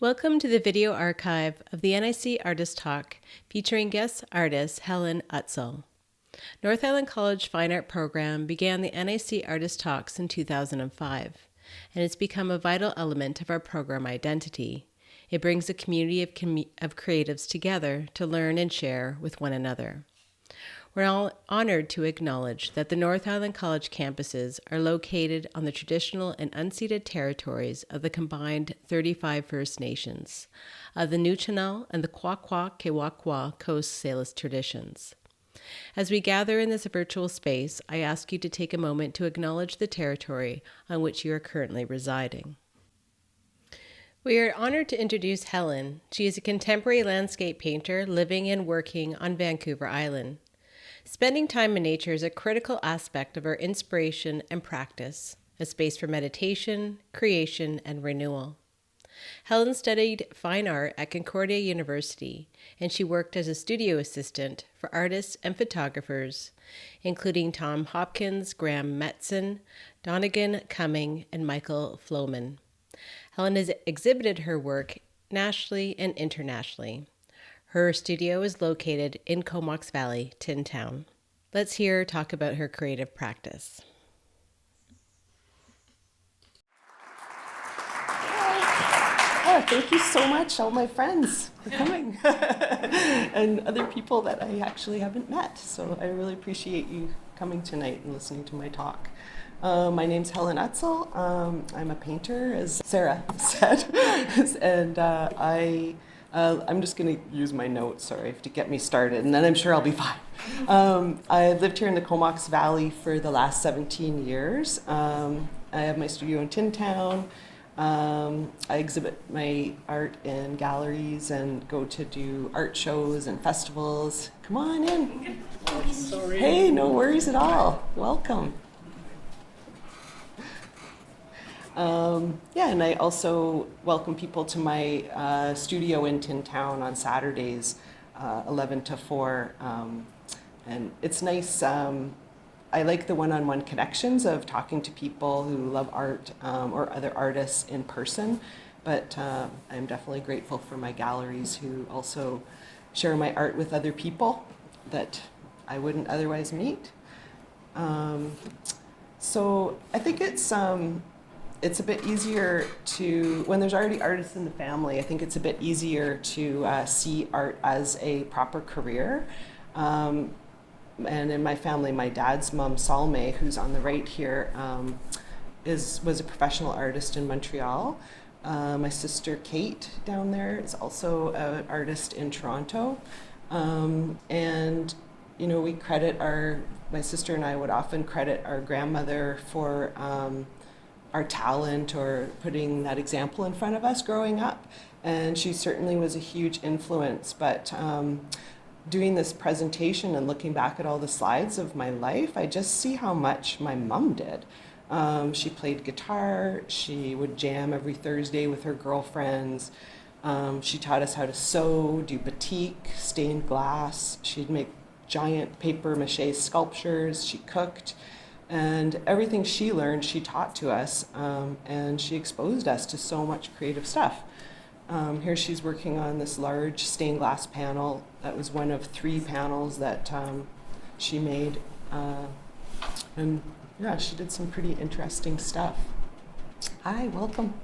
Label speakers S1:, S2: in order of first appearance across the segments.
S1: Welcome to the video archive of the NIC Artist Talk featuring guest artist Helen Utsal. North Island College Fine Art Program began the NIC Artist Talks in 2005, and it's become a vital element of our program identity. It brings a community of creatives together to learn and share with one another. We're all honored to acknowledge that the North Island College campuses are located on the traditional and unceded territories of the combined 35 First Nations, of the Nuu-chah-nulth and the Kwakwaka'wakw Coast Salish traditions. As we gather in this virtual space, I ask you to take a moment to acknowledge the territory on which you are currently residing. We are honored to introduce Helen. She is a contemporary landscape painter living and working on Vancouver Island. Spending time in nature is a critical aspect of her inspiration and practice, a space for meditation, creation, and renewal. Helen studied fine art at Concordia University, and she worked as a studio assistant for artists and photographers, including Tom Hopkins, Graham Metzen, Donegan Cumming, and Michael Floman. Helen has exhibited her work nationally and internationally. Her studio is located in Comox Valley, Tin Town. Let's hear her talk about her creative practice.
S2: Oh, thank you so much, all my friends, for coming, and other people that I actually haven't met. So I really appreciate you coming tonight and listening to my talk. My name's Helen Utsal. I'm a painter, as Sarah said, and I'm just going to use my notes, sorry, to get me started, and then I'm sure I'll be fine. I've lived here in the Comox Valley for the last 17 years. I have my studio in Tin Town. I exhibit my art in galleries and go to do art shows and festivals. Come on in.
S3: Sorry.
S2: Hey, no worries at all. Welcome. And I also welcome people to my studio in Tin Town on Saturdays, 11 to 4. And it's nice. I like the one-on-one connections of talking to people who love art or other artists in person. But I'm definitely grateful for my galleries who also share my art with other people that I wouldn't otherwise meet. So I think it's a bit easier to, when there's already artists in the family, I think it's a bit easier to see art as a proper career. And in my family, my dad's mom, Salme, who's on the right here, was a professional artist in Montreal. My sister Kate down there is also an artist in Toronto. And you know, my sister and I would often credit our grandmother for our talent or putting that example in front of us growing up. And she certainly was a huge influence. But doing this presentation and looking back at all the slides of my life, I just see how much my mom did. She played guitar. She would jam every Thursday with her girlfriends. She taught us how to sew, do batik, stained glass. She'd make giant paper mache sculptures. She cooked. And everything she learned, she taught to us, and she exposed us to so much creative stuff. Here she's working on this large stained glass panel. That was one of 3 panels that she made. And yeah, she did some pretty interesting stuff. Hi, welcome.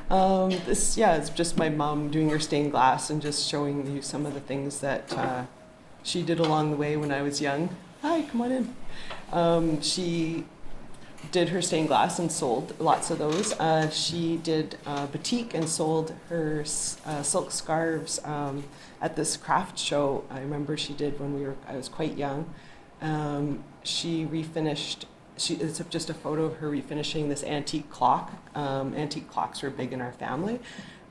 S2: This is just my mom doing her stained glass and just showing you some of the things that she did along the way when I was young. Hi, come on in. She did her stained glass and sold lots of those. She did batik and sold her silk scarves at this craft show. I remember she did when I was quite young. She refinished. It's just a photo of her refinishing this antique clock. Antique clocks were big in our family.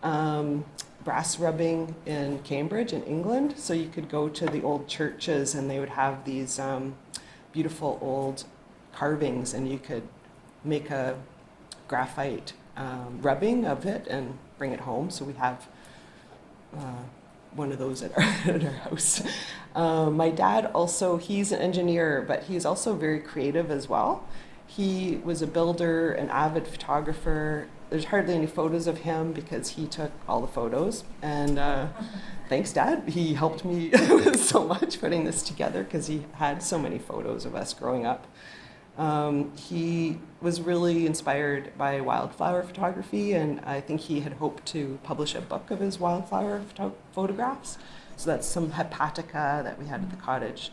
S2: Brass rubbing in Cambridge in England. So you could go to the old churches and they would have these beautiful old carvings, and you could make a graphite rubbing of it and bring it home. So we have one of those at our house. My dad also, he's an engineer, but he's also very creative as well. He was a builder, an avid photographer. there's hardly any photos of him because he took all the photos. And thanks, Dad. He helped me with so much putting this together because he had so many photos of us growing up. He was really inspired by wildflower photography, and I think he had hoped to publish a book of his wildflower photographs. So that's some hepatica that we had at the cottage.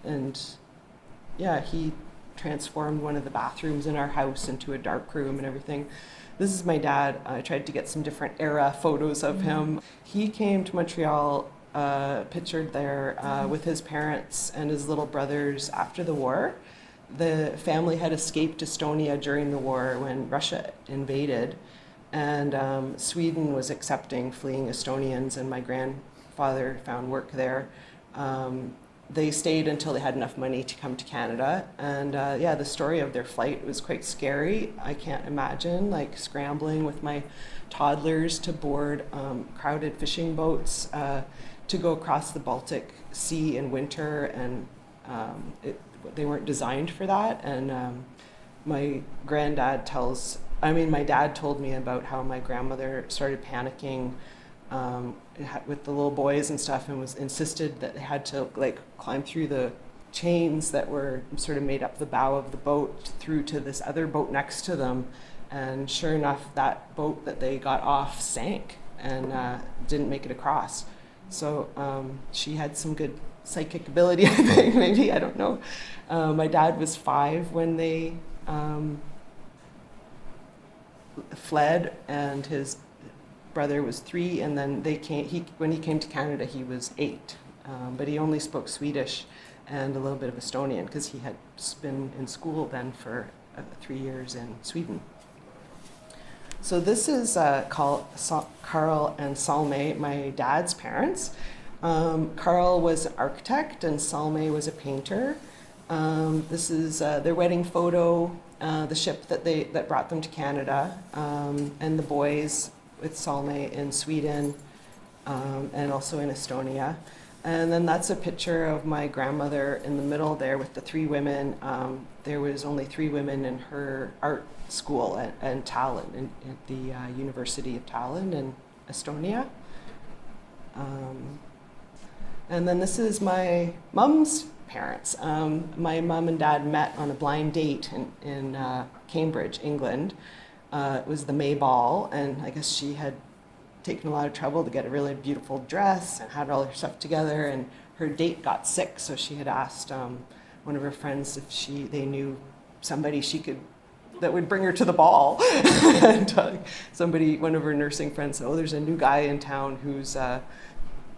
S2: And yeah, he transformed one of the bathrooms in our house into a dark room and everything. This is my dad. I tried to get some different era photos of him. He came to Montreal, pictured there, with his parents and his little brothers after the war. The family had escaped Estonia during the war when Russia invaded, and Sweden was accepting fleeing Estonians, and my grandfather found work there. They stayed until they had enough money to come to Canada, and yeah, the story of their flight was quite scary. I can't imagine like scrambling with my toddlers to board crowded fishing boats to go across the Baltic Sea in winter, and they weren't designed for that. And my dad told me about how my grandmother started panicking with the little boys and stuff, and was insisted that they had to like climb through the chains that were sort of made up the bow of the boat through to this other boat next to them. And sure enough, that boat that they got off sank and didn't make it across. So she had some good psychic ability, I think, maybe, I don't know. My dad was 5 when they fled, and his brother was 3, and then when he came to Canada, he was 8. But he only spoke Swedish and a little bit of Estonian because he had been in school then for 3 years in Sweden. So this is Carl and Salme, my dad's parents. Carl was an architect and Salme was a painter. This is their wedding photo, the ship that brought them to Canada, and the boys with Salme in Sweden and also in Estonia. And then that's a picture of my grandmother in the middle there with the 3 women. There was only 3 women in her art school at Tallinn, at the University of Tallinn in Estonia. And then this is my mom's parents. My mom and dad met on a blind date in Cambridge, England. It was the May Ball, and I guess she had taken a lot of trouble to get a really beautiful dress and had all her stuff together, and her date got sick, so she had asked one of her friends if they knew somebody that would bring her to the ball. And one of her nursing friends said, "Oh, there's a new guy in town who's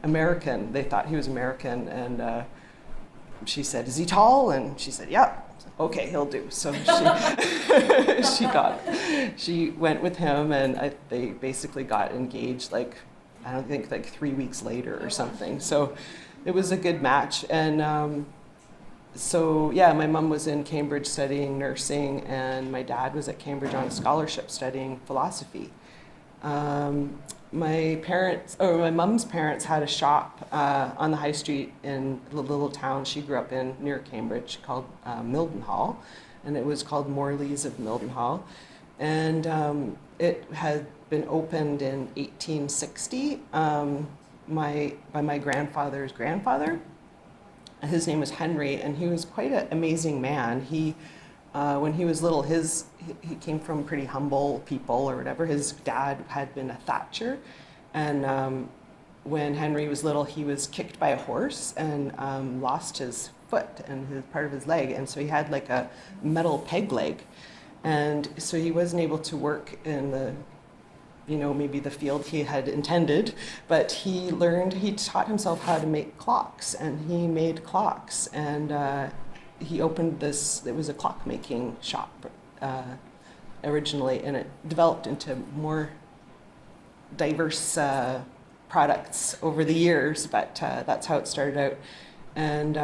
S2: American." They thought he was American, and she said, "Is he tall?" And she said, "Yeah." Okay, he'll do. So she went with him, and they basically got engaged like 3 weeks later or something. So it was a good match. And so yeah, my mom was in Cambridge studying nursing, and my dad was at Cambridge on a scholarship studying philosophy. My mom's parents had a shop on the high street in the little town she grew up in near Cambridge called Mildenhall, and it was called Morley's of Mildenhall. And it had been opened in 1860 by my grandfather's grandfather. His name was Henry, and he was quite an amazing man. When he was little, he came from pretty humble people or whatever. His dad had been a thatcher, and when Henry was little, he was kicked by a horse and lost his foot and part of his leg, and so he had like a metal peg leg, and so he wasn't able to work in maybe the field he had intended, but he taught himself how to make clocks, and he made clocks, and he opened it was a clock-making shop originally, and it developed into more diverse products over the years, but that's how it started out. And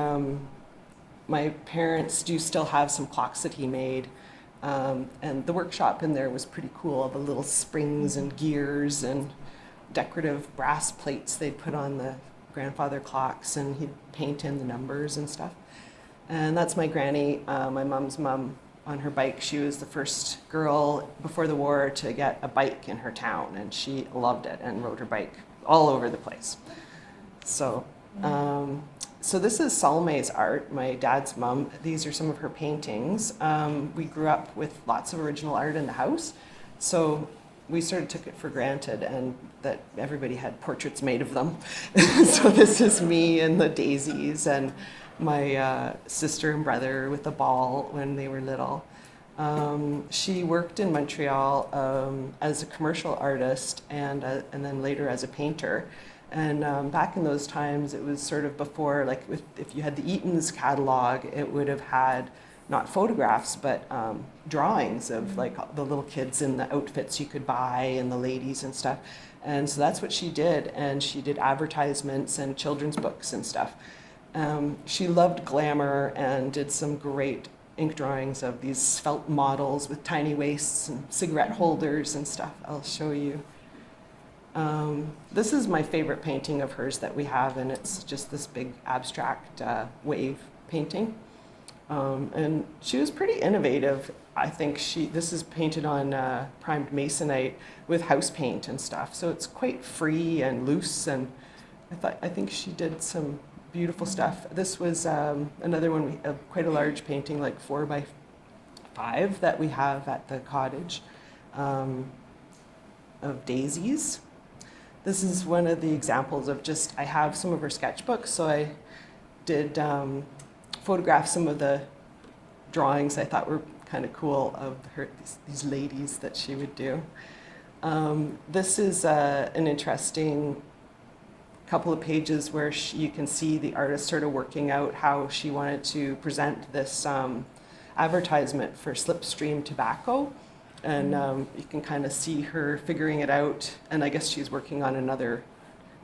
S2: my parents do still have some clocks that he made, and the workshop in there was pretty cool, the little springs and gears and decorative brass plates they'd put on the grandfather clocks, and he'd paint in the numbers and stuff. And that's my granny, my mom's mom, on her bike. She was the first girl before the war to get a bike in her town, and she loved it and rode her bike all over the place. So, so this is Salme's art, my dad's mom. These are some of her paintings. We grew up with lots of original art in the house, so we sort of took it for granted and that everybody had portraits made of them. So this is me and the daisies and my sister and brother with a ball when they were little. She worked in Montreal as a commercial artist and then later as a painter. And back in those times, it was sort of before, like if you had the Eaton's catalog, it would have had not photographs, but drawings of like the little kids in the outfits you could buy and the ladies and stuff. And so that's what she did. And she did advertisements and children's books and stuff. She loved glamour and did some great ink drawings of these felt models with tiny waists and cigarette holders and stuff. I'll show you. This is my favorite painting of hers that we have, and it's just this big abstract wave painting. And she was pretty innovative. I think this is painted on primed masonite with house paint and stuff. So it's quite free and loose, and I think she did some beautiful stuff. This was another one, quite a large painting, like 4x5 that we have at the cottage of daisies. This is one of the examples of I have some of her sketchbooks, so I did photograph some of the drawings I thought were kind of cool of these ladies that she would do. This is an interesting couple of pages where you can see the artist sort of working out how she wanted to present this advertisement for Slipstream tobacco. And you can kind of see her figuring it out. And I guess she's working on another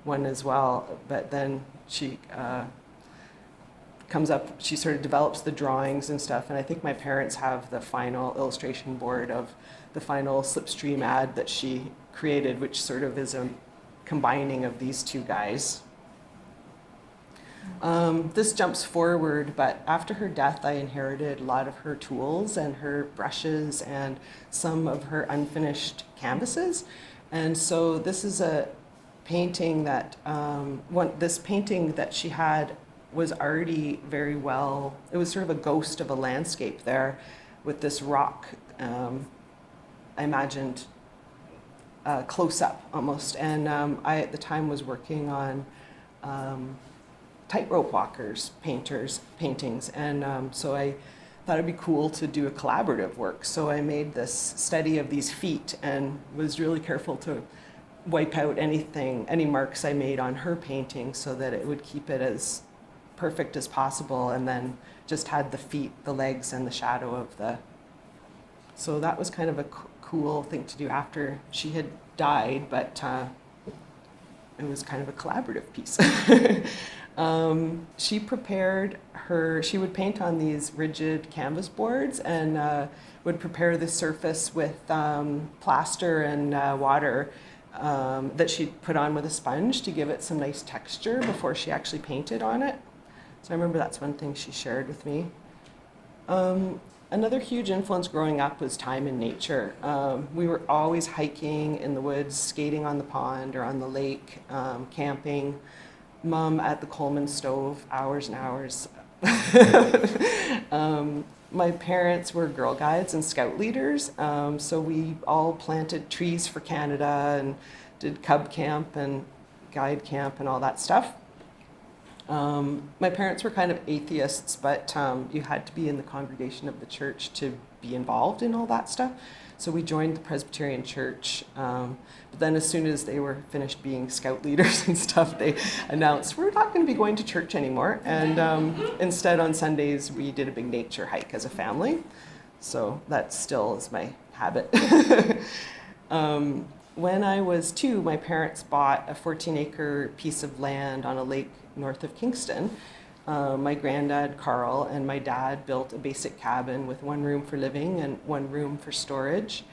S2: one as well. But then she she sort of develops the drawings and stuff. And I think my parents have the final illustration board of the final Slipstream ad that she created, which sort of is a combining of these two guys. This jumps forward, but after her death, I inherited a lot of her tools and her brushes and some of her unfinished canvases. And so this is a painting that, this painting that she had was already very well, it was sort of a ghost of a landscape there with this rock, I imagined close up almost. And I, at the time, was working on tightrope walkers, paintings. And so I thought it'd be cool to do a collaborative work. So I made this study of these feet and was really careful to wipe out any marks I made on her painting so that it would keep it as perfect as possible, and then just had the feet, the legs, and the shadow of so that was kind of a cool thing to do after she had died, but it was kind of a collaborative piece. She would paint on these rigid canvas boards and would prepare the surface with plaster and water that she'd put on with a sponge to give it some nice texture before she actually painted on it. So I remember that's one thing she shared with me. Another huge influence growing up was time in nature. We were always hiking in the woods, skating on the pond or on the lake, camping. Mom at the Coleman stove, hours and hours. My parents were Girl Guides and Scout leaders, so we all planted trees for Canada and did Cub Camp and Guide Camp and all that stuff. My parents were kind of atheists, but you had to be in the congregation of the church to be involved in all that stuff. So we joined the Presbyterian Church. But then as soon as they were finished being scout leaders and stuff, they announced, we're not going to be going to church anymore. And instead on Sundays, we did a big nature hike as a family. So that still is my habit. When I was 2, my parents bought a 14-acre piece of land on a lake north of Kingston. My granddad, Carl, and my dad built a basic cabin with one room for living and one room for storage.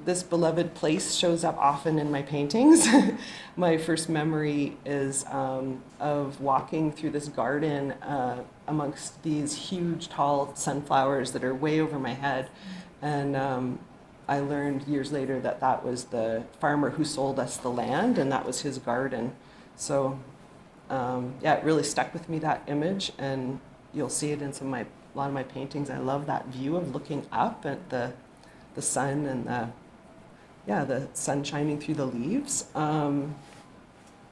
S2: This beloved place shows up often in my paintings. My first memory is of walking through this garden amongst these huge, tall sunflowers that are way over my head. And I learned years later that that was the farmer who sold us the land, and that was his garden. So, yeah, it really stuck with me, that image, and you'll see it in a lot of my paintings. I love that view of looking up at the sun and the sun shining through the leaves.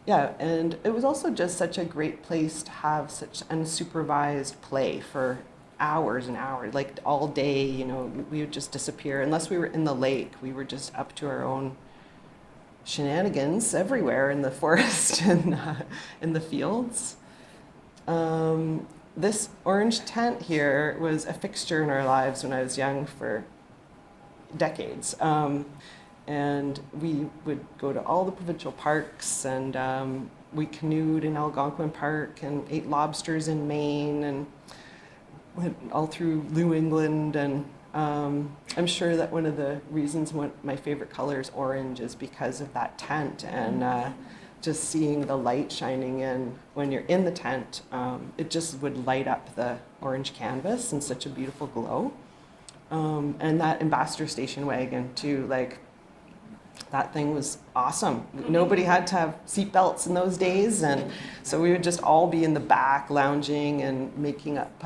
S2: Yeah, and it was also just such a great place to have such unsupervised play for hours and hours, like all day. You know, we would just disappear unless we were in the lake. We were just up to our own shenanigans everywhere in the forest and in the fields. This orange tent here was a fixture in our lives when I was young for decades. And we would go to all the provincial parks, and we canoed in Algonquin Park and ate lobsters in Maine and went all through New England. And I'm sure that one of the reasons my favorite color is orange is because of that tent, and just seeing the light shining in when you're in the tent, it just would light up the orange canvas in such a beautiful glow. And that ambassador station wagon too, like that thing was awesome. Nobody had to have seatbelts in those days, and so we would just all be in the back lounging and making up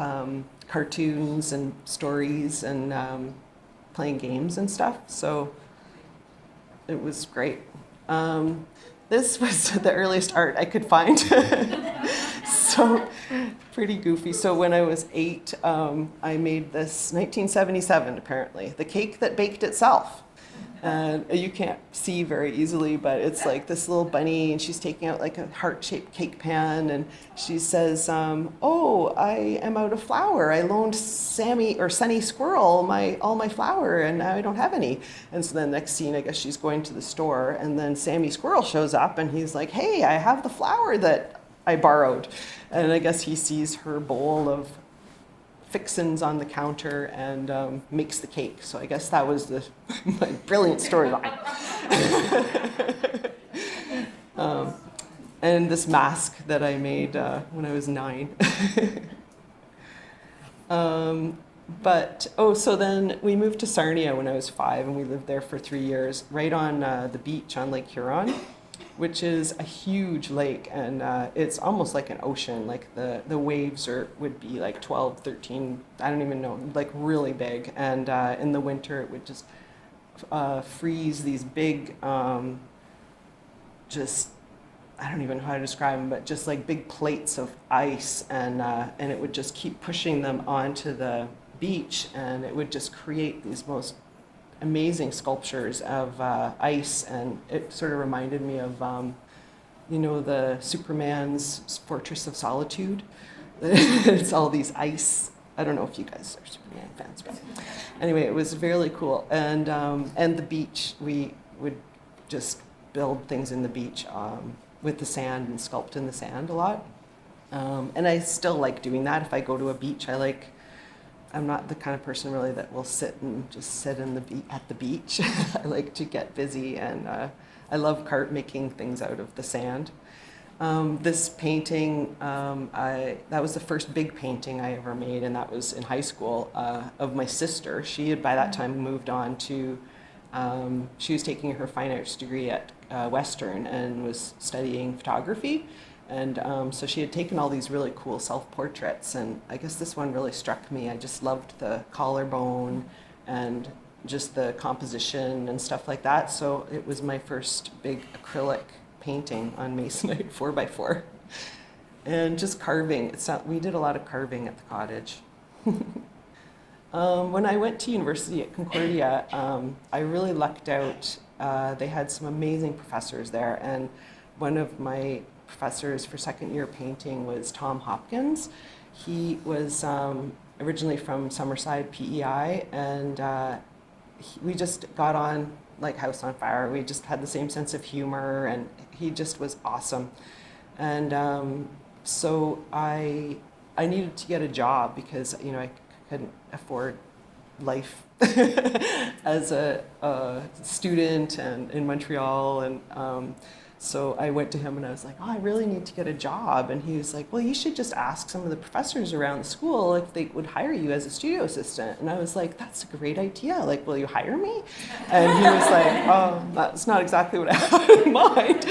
S2: cartoons and stories and playing games and stuff. So it was great. This was the earliest art I could find. So pretty goofy. So when I was 8, I made this 1977, apparently, the cake that baked itself. And you can't see very easily, but it's like this little bunny, and she's taking out like a heart-shaped cake pan, and she says, "Oh, I am out of flour. I loaned Sunny Squirrel all my flour, and now I don't have any." And so then next scene, I guess she's going to the store, and then Sammy Squirrel shows up, and he's like, "Hey, I have the flour that I borrowed." And I guess he sees her bowl of fixins on the counter and makes the cake. So I guess that was my brilliant storyline. And this mask that I made when I was 9. So then we moved to Sarnia when I was 5, and we lived there for 3 years, right on the beach on Lake Huron, which is a huge lake, and it's almost like an ocean. Like the waves would be like 12, 13, I don't even know, like really big. And in the winter it would just freeze these big, just, I don't even know how to describe them, but just like big plates of ice, and it would just keep pushing them onto the beach, and it would just create these most amazing sculptures of ice. And it sort of reminded me of, the Superman's Fortress of Solitude. It's all these ice. I don't know if you guys are Superman fans, but anyway, it was really cool. And the beach, we would just build things in the beach with the sand and sculpt in the sand a lot. And I still like doing that. If I go to a beach, I'm not the kind of person really that will sit at the beach. I like to get busy, and I love making things out of the sand. This painting, that was the first big painting I ever made, and that was in high school, of my sister. She had by that time moved on to, she was taking her fine arts degree at Western and was studying photography. And so she had taken all these really cool self-portraits, and I guess this one really struck me. I just loved the collarbone and just the composition and stuff like that. So it was my first big acrylic painting on masonite 4x4. And just carving. We did a lot of carving at the cottage. When I went to university at Concordia, I really lucked out. They had some amazing professors there, and one of my professors for second year painting was Tom Hopkins. He was originally from Summerside, PEI, and we just got on like house on fire. We just had the same sense of humor, and he just was awesome. And so I needed to get a job because I couldn't afford life as a student and in Montreal. And so I went to him and I was like, oh, I really need to get a job. And he was like, well, you should just ask some of the professors around the school if they would hire you as a studio assistant. And I was like, that's a great idea. Like, will you hire me? And he was like, oh, that's not exactly what I had in mind.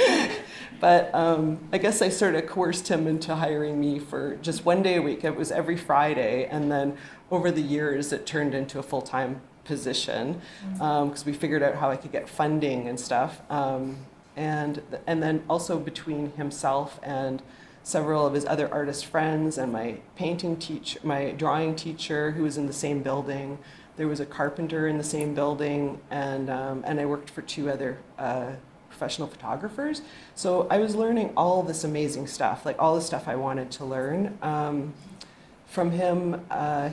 S2: But I guess I sort of coerced him into hiring me for just one day a week. It was every Friday. And then over the years, it turned into a full-time position because we figured out how I could get funding and stuff. And then also between himself and several of his other artist friends and my my drawing teacher who was in the same building, there was a carpenter in the same building, and I worked for two other professional photographers. So I was learning all this amazing stuff, like all the stuff I wanted to learn. From him,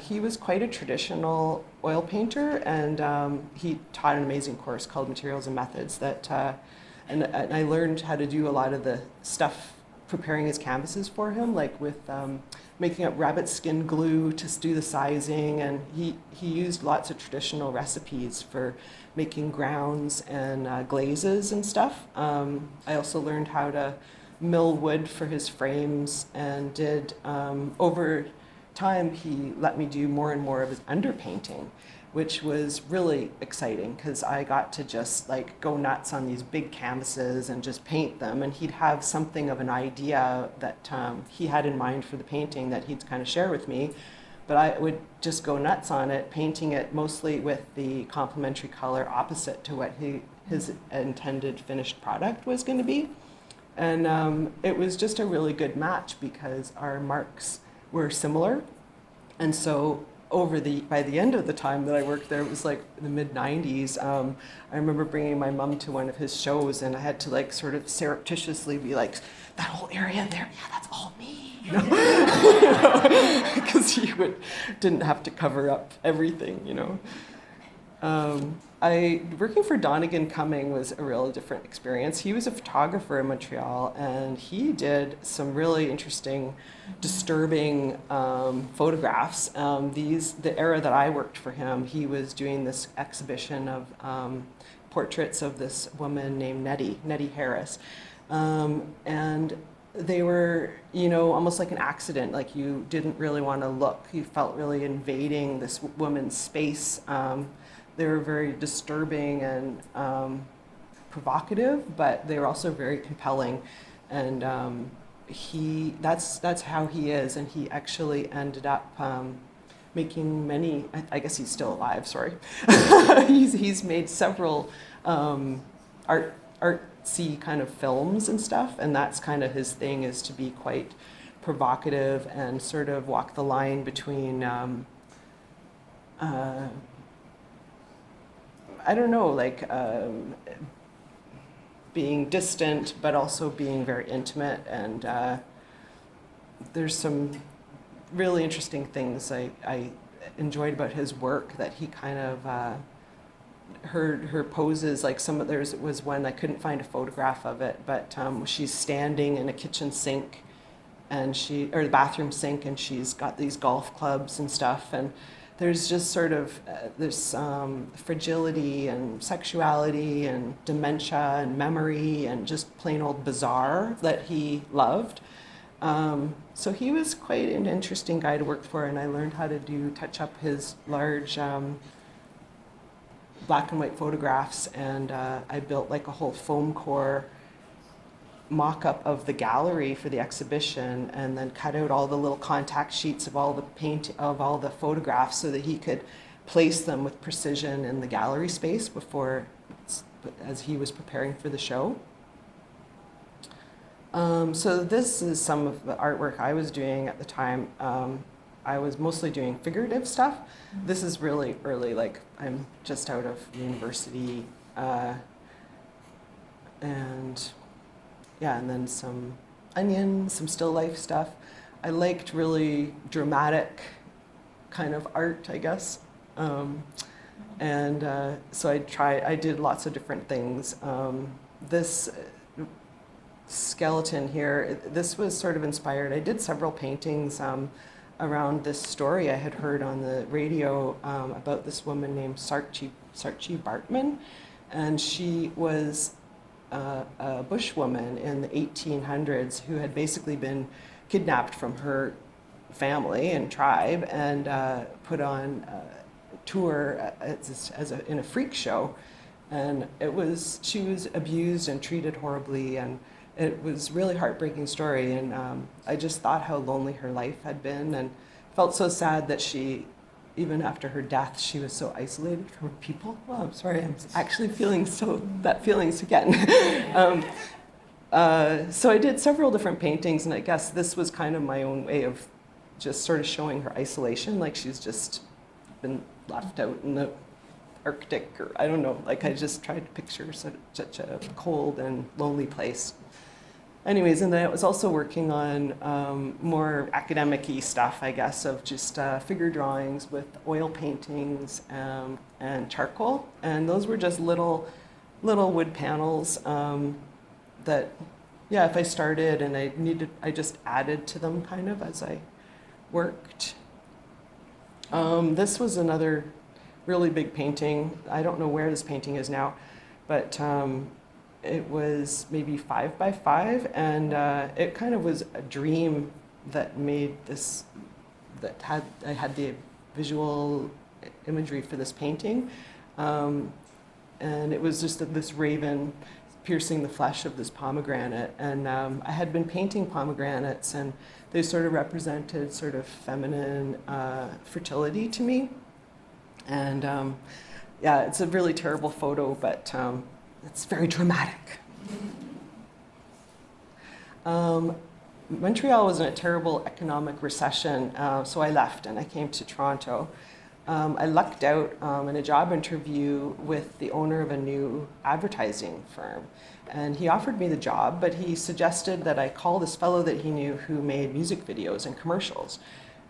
S2: he was quite a traditional oil painter, and he taught an amazing course called Materials and Methods and I learned how to do a lot of the stuff preparing his canvases for him, like with making up rabbit skin glue to do the sizing, and he used lots of traditional recipes for making grounds and glazes and stuff. I also learned how to mill wood for his frames, and did over time he let me do more and more of his underpainting, which was really exciting because I got to just like go nuts on these big canvases and just paint them. And he'd have something of an idea that he had in mind for the painting that he'd kind of share with me. But I would just go nuts on it, painting it mostly with the complementary color opposite to what his intended finished product was going to be. And it was just a really good match because our marks were similar. And so by the end of the time that I worked there, it was like the mid-90s. I remember bringing my mom to one of his shows, and I had to like sort of surreptitiously be like, that whole area there, yeah, that's all me, you know, because he didn't have to cover up everything, you know. Working for Donegan Cumming was a real different experience. He was a photographer in Montreal, and he did some really interesting, disturbing photographs. The era that I worked for him, he was doing this exhibition of portraits of this woman named Nettie Harris. And they were, you know, almost like an accident. Like you didn't really want to look. You felt really invading this woman's space. They were very disturbing and provocative, but they were also very compelling. And that's how he is. And he actually ended up making many. I guess he's still alive. Sorry, he's made several artsy kind of films and stuff. And that's kind of his thing, is to be quite provocative and sort of walk the line between. I don't know, like being distant, but also being very intimate. And there's some really interesting things I enjoyed about his work, that he kind of, her poses, like there was one, I couldn't find a photograph of it, but she's standing in a kitchen sink, and or the bathroom sink, and she's got these golf clubs and stuff. And there's just sort of this fragility and sexuality and dementia and memory and just plain old bizarre that he loved. So he was quite an interesting guy to work for, and I learned how to touch up his large black and white photographs, and I built like a whole foam core mock-up of the gallery for the exhibition, and then cut out all the little contact sheets of all the photographs so that he could place them with precision in the gallery space as he was preparing for the show. So this is some of the artwork I was doing at the time. I was mostly doing figurative stuff. This is really early, like I'm just out of university, and then some onions, some still life stuff. I liked really dramatic kind of art, I guess. So I did lots of different things. This skeleton here, this was sort of inspired. I did several paintings around this story I had heard on the radio about this woman named Sarchi Bartman, and she was a bushwoman in the 1800s who had basically been kidnapped from her family and tribe and put on a tour in a freak show. And she was abused and treated horribly, and it was a really heartbreaking story. And I just thought how lonely her life had been, and felt so sad that she, even after her death, she was so isolated from her people. Well, I'm sorry, I'm actually feeling that feelings again. So I did several different paintings, and I guess this was kind of my own way of just sort of showing her isolation, like she's just been left out in the Arctic, or I don't know, like I just tried to picture such a cold and lonely place. Anyways, and then I was also working on more academic-y stuff, I guess, of just figure drawings with oil paintings and charcoal. And those were just little wood panels that, yeah, if I started and I just added to them kind of as I worked. This was another really big painting. I don't know where this painting is now, but it was maybe 5 by 5, and it kind of was a dream that made this, I had the visual imagery for this painting, and it was just this raven piercing the flesh of this pomegranate, and I had been painting pomegranates, and they sort of represented sort of feminine fertility to me. And yeah, it's a really terrible photo, but it's very dramatic. Montreal was in a terrible economic recession, so I left and I came to Toronto. I lucked out in a job interview with the owner of a new advertising firm, and he offered me the job, but he suggested that I call this fellow that he knew who made music videos and commercials.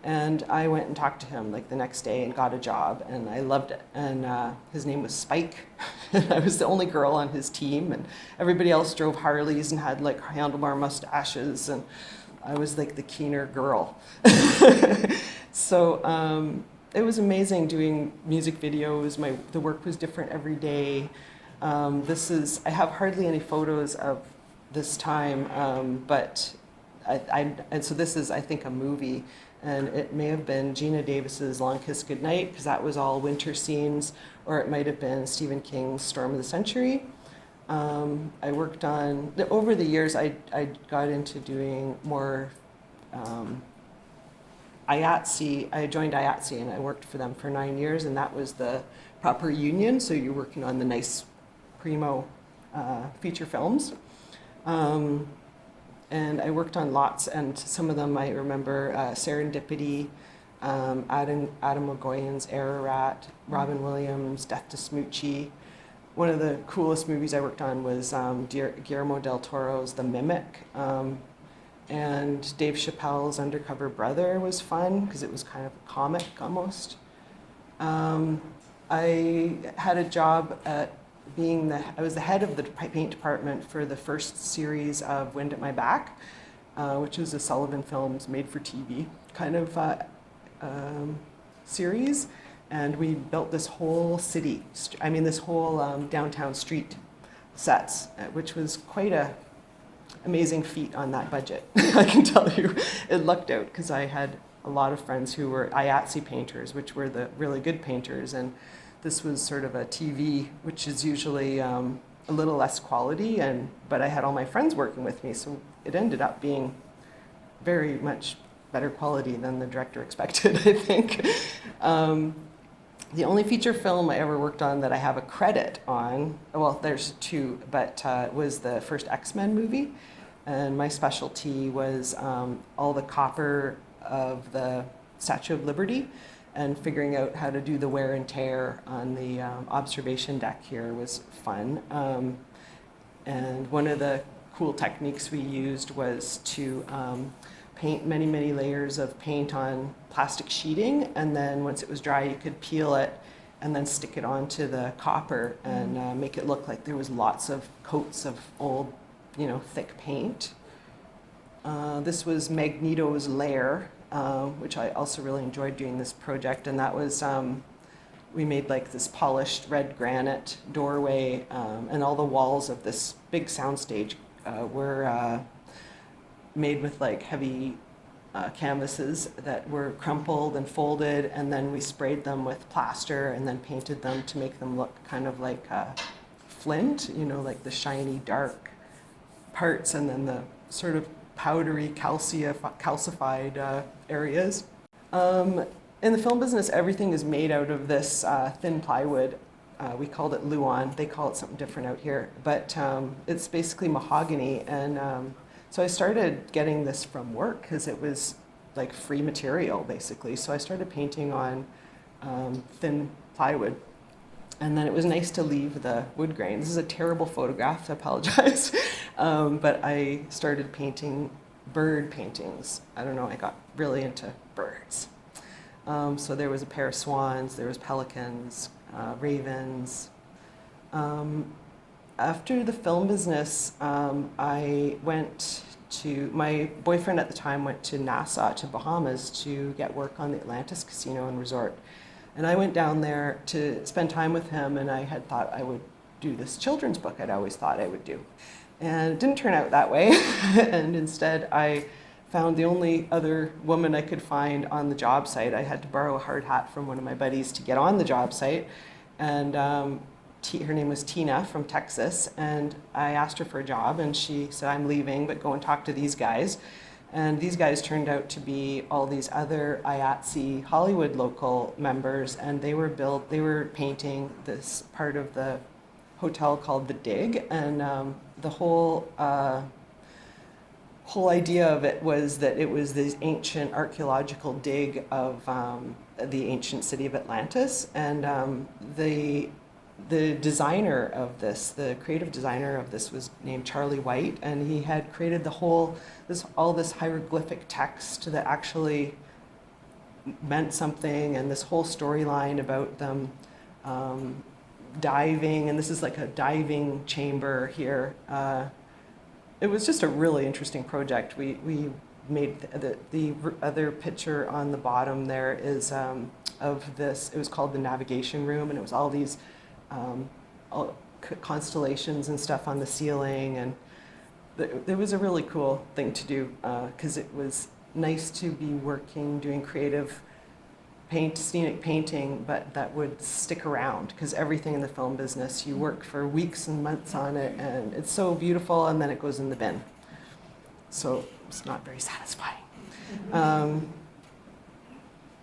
S2: And I went and talked to him like the next day and got a job, and I loved it. And his name was Spike. And I was the only girl on his team, and everybody else drove Harleys and had like handlebar mustaches, and I was like the keener girl. So it was amazing doing music videos. The work was different every day. I have hardly any photos of this time, but and so this is, I think, a movie. And it may have been Gina Davis's Long Kiss Goodnight, because that was all winter scenes, or it might have been Stephen King's Storm of the Century. I worked on, over the years, I got into doing more IATSE. I joined IATSE and I worked for them for 9 years, and that was the proper union, so you're working on the nice primo feature films. And I worked on lots, and some of them I remember, Serendipity, Adam Mogoyen's Ararat, Robin Williams' Death to Smoochie. One of the coolest movies I worked on was Guillermo del Toro's The Mimic, and Dave Chappelle's Undercover Brother was fun, because it was kind of a comic almost. I had a job at I was the head of the paint department for the first series of Wind at My Back, which was a Sullivan Films made-for-TV kind of series, and we built this whole this whole downtown street sets, which was quite a amazing feat on that budget. I can tell you, it lucked out because I had a lot of friends who were IATSE painters, which were the really good painters, and this was sort of a TV, which is usually a little less quality, but I had all my friends working with me, so it ended up being very much better quality than the director expected, I think. The only feature film I ever worked on that I have a credit on, well, there's 2, but was the first X-Men movie, and my specialty was all the copper of the Statue of Liberty, and figuring out how to do the wear and tear on the observation deck here was fun. And one of the cool techniques we used was to paint many, many layers of paint on plastic sheeting, and then once it was dry, you could peel it and then stick it onto the copper and make it look like there was lots of coats of old, thick paint. This was Magneto's lair, which I also really enjoyed doing this project. And that was, we made like this polished red granite doorway, and all the walls of this big soundstage were made with like heavy canvases that were crumpled and folded, and then we sprayed them with plaster and then painted them to make them look kind of like flint, like the shiny dark parts and then the sort of powdery calcified areas. In the film business, everything is made out of this thin plywood. We called it Luan. They call it something different out here, but it's basically mahogany. And so I started getting this from work because it was like free material, basically. So I started painting on thin plywood. And then it was nice to leave the wood grain. This is a terrible photograph, I apologize. But I started painting bird paintings. I don't know, I got really into birds. So there was a pair of swans, there was pelicans, ravens. After the film business, I went to, my boyfriend at the time went to Nassau, to Bahamas, to get work on the Atlantis Casino and Resort. And I went down there to spend time with him, and I had thought I would do this children's book I'd always thought I would do. And it didn't turn out that way. And instead, I found the only other woman I could find on the job site. I had to borrow a hard hat from one of my buddies to get on the job site. And her name was Tina from Texas. And I asked her for a job, and she said, "I'm leaving, but go and talk to these guys." And these guys turned out to be all these other IATSE Hollywood local members, and they were painting this part of the hotel called the Dig, and the whole idea of it was that it was this ancient archaeological dig of the ancient city of Atlantis, and the designer of this, the creative designer of this, was named Charlie White, and he had created all this hieroglyphic text that actually meant something, and this whole storyline about them diving, and this is like a diving chamber here. It was just a really interesting project. We made the other picture on the bottom there is of this. It was called the navigation room, and it was all these constellations and stuff on the ceiling, and it was a really cool thing to do because it was nice to be doing creative scenic painting, but that would stick around, because everything in the film business, you work for weeks and months on it, and it's so beautiful, and then it goes in the bin. So it's not very satisfying.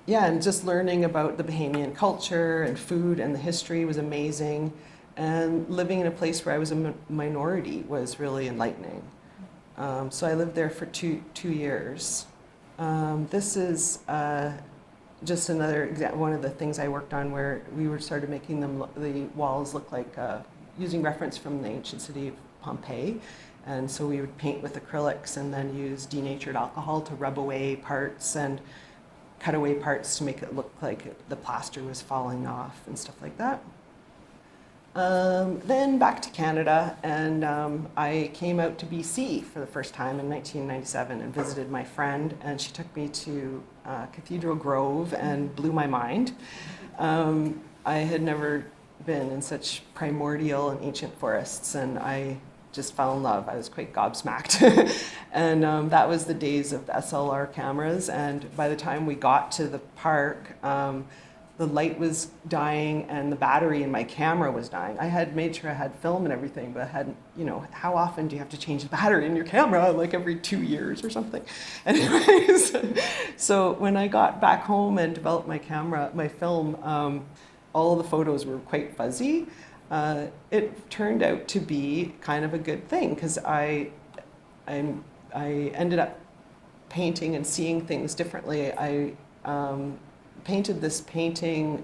S2: Yeah, and just learning about the Bahamian culture and food and the history was amazing. And living in a place where I was a minority was really enlightening. So I lived there for two years. This is just another example, one of the things I worked on, where we started making the walls look like, using reference from the ancient city of Pompeii. And so we would paint with acrylics and then use denatured alcohol to rub away parts and cut away parts to make it look like the plaster was falling off and stuff like that. Then back to Canada, and I came out to BC for the first time in 1997 and visited my friend, and she took me to Cathedral Grove and blew my mind. I had never been in such primordial and ancient forests, and I just fell in love. I was quite gobsmacked. And that was the days of the SLR cameras, and by the time we got to the park, the light was dying and the battery in my camera was dying. I had made sure I had film and everything, but I hadn't, how often do you have to change the battery in your camera? Like every 2 years or something. Anyways, so when I got back home and developed my film, all of the photos were quite fuzzy. It turned out to be kind of a good thing, because I ended up painting and seeing things differently. I painted this painting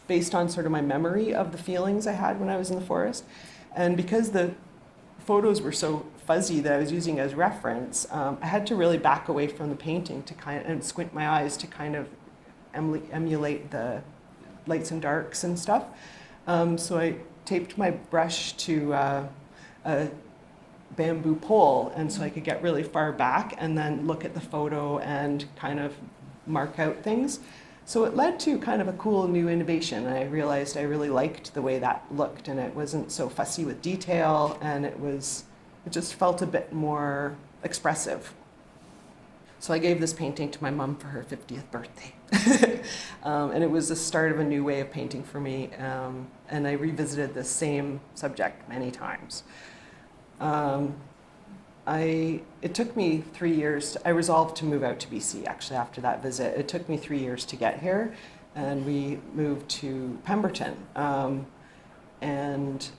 S2: based on sort of my memory of the feelings I had when I was in the forest. And because the photos were so fuzzy that I was using as reference, I had to really back away from the painting and squint my eyes to kind of emulate the lights and darks and stuff. So I taped my brush to a bamboo pole, and so I could get really far back and then look at the photo and kind of mark out things. So it led to kind of a cool new innovation. I realized I really liked the way that looked, and it wasn't so fussy with detail, and it just felt a bit more expressive. So I gave this painting to my mom for her 50th birthday. And it was the start of a new way of painting for me. And I revisited this same subject many times. It took me 3 years. I resolved to move out to BC actually after that visit. It took me 3 years to get here, and we moved to Pemberton. And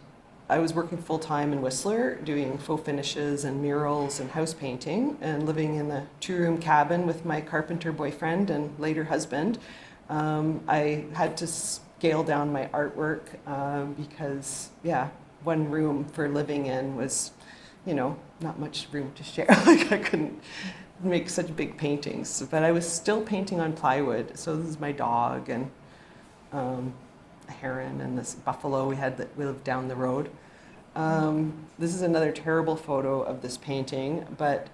S2: I was working full time in Whistler, doing faux finishes and murals and house painting, and living in the 2-room cabin with my carpenter boyfriend and later husband. I had to scale down my artwork because, yeah, 1 room for living in was, not much room to share. Like I couldn't make such big paintings, but I was still painting on plywood. So this is my dog and a heron and this buffalo we had that lived down the road. This is another terrible photo of this painting, but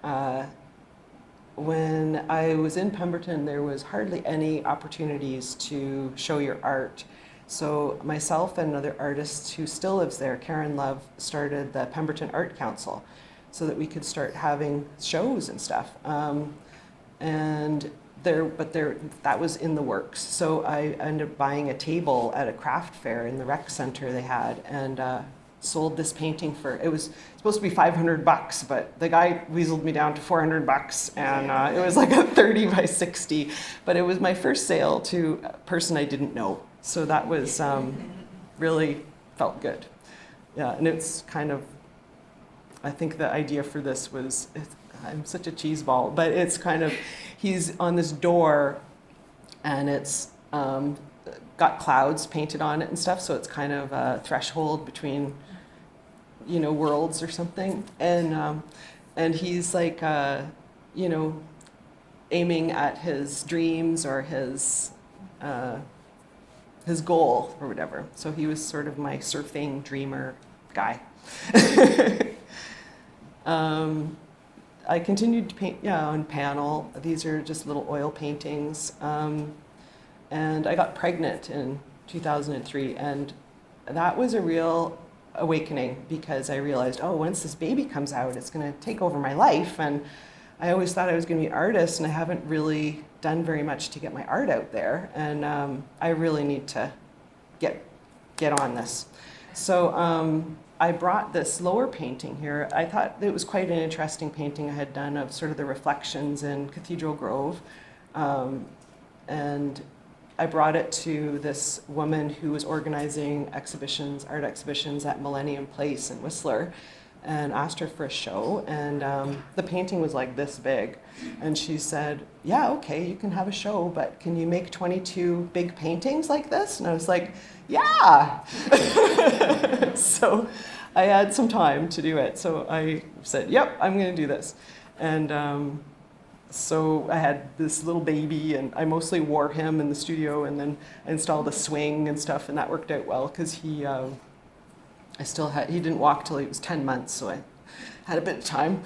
S2: when I was in Pemberton, there was hardly any opportunities to show your art. So myself and another artist who still lives there, Karen Love, started the Pemberton Art Council so that we could start having shows and stuff. That was in the works. So I ended up buying a table at a craft fair in the rec center they had, and sold this painting for, it was supposed to be $500, but the guy weaseled me down to $400, and it was like a 30 by 60, but it was my first sale to a person I didn't know. So that was really felt good. Yeah, and it's kind of, I think the idea for this was, I'm such a cheese ball, but it's kind of, he's on this door, and it's got clouds painted on it and stuff, so it's kind of a threshold between, worlds or something. And he's like, aiming at his dreams or his goal or whatever. So he was sort of my surfing dreamer guy. I continued to paint, on panel. These are just little oil paintings. And I got pregnant in 2003, and that was a real awakening because I realized, once this baby comes out, it's going to take over my life. And I always thought I was going to be an artist, and I haven't really done very much to get my art out there. And I really need to get on this. So I brought this lower painting here. I thought it was quite an interesting painting I had done of sort of the reflections in Cathedral Grove. And I brought it to this woman who was organizing art exhibitions at Millennium Place in Whistler, and asked her for a show. And the painting was like this big. And she said, yeah, okay, you can have a show, but can you make 22 big paintings like this? And I was like, yeah. So I had some time to do it. So I said, yep, I'm going to do this. And so I had this little baby, and I mostly wore him in the studio, and then I installed a swing and stuff, and that worked out well because he didn't walk till he was 10 months, so I had a bit of time.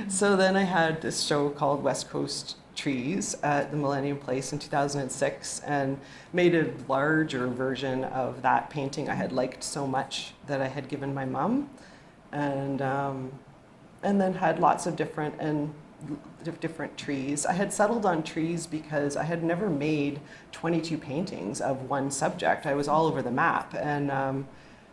S2: So then I had this show called West Coast Trees at the Millennium Place in 2006, and made a larger version of that painting I had liked so much that I had given my mom, and then had lots of different trees. I had settled on trees because I had never made 22 paintings of one subject. I was all over the map, and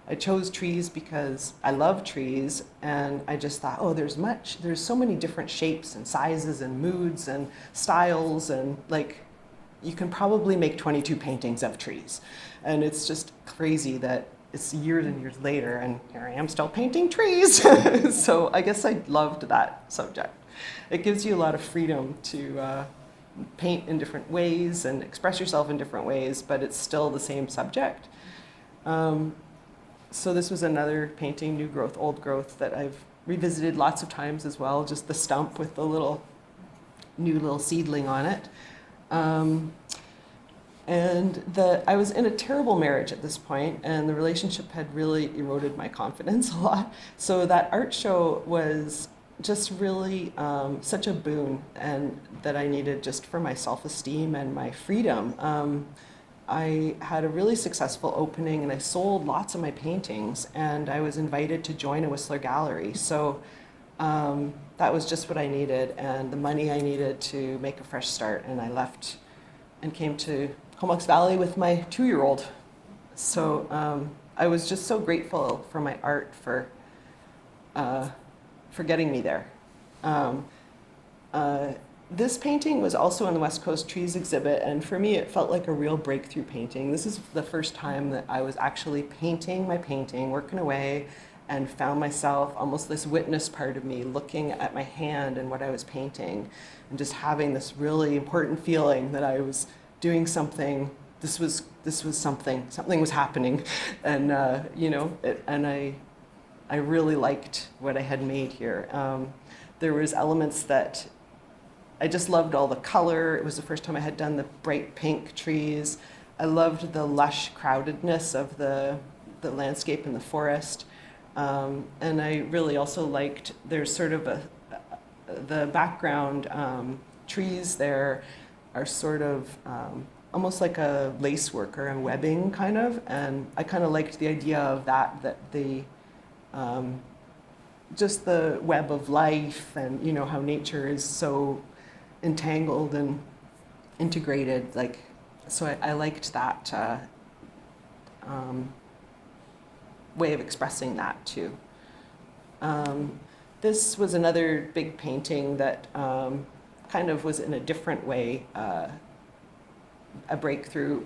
S2: I chose trees because I love trees, and I just thought, there's so many different shapes and sizes and moods and styles, and you can probably make 22 paintings of trees. And it's just crazy that it's years and years later, and here I am still painting trees. So I guess I loved that subject. It gives you a lot of freedom to paint in different ways and express yourself in different ways, but it's still the same subject. So this was another painting, New Growth, Old Growth, that I've revisited lots of times as well, just the stump with the new little seedling on it. And I was in a terrible marriage at this point, and the relationship had really eroded my confidence a lot. So that art show was just really such a boon, and that I needed just for my self-esteem and my freedom. I had a really successful opening, and I sold lots of my paintings, and I was invited to join a Whistler gallery. So that was just what I needed, and the money I needed to make a fresh start. And I left and came to Comox Valley with my 2-year-old. So I was just so grateful for my art for getting me there. This painting was also in the West Coast Trees exhibit, and for me it felt like a real breakthrough painting. This is the first time that I was actually painting my painting, working away, and found myself, almost this witness part of me, looking at my hand and what I was painting, and just having this really important feeling that I was doing something. This was something was happening, and I really liked what I had made here. There was elements that I just loved, all the color. It was the first time I had done the bright pink trees. I loved the lush crowdedness of the landscape and the forest. And I really also liked, there's sort of the background trees there are sort of almost like a lacework or a webbing kind of. And I kind of liked the idea of that the just the web of life, and you know how nature is so entangled and integrated. Like, so I liked that way of expressing that too. This was another big painting that kind of was in a different way a breakthrough.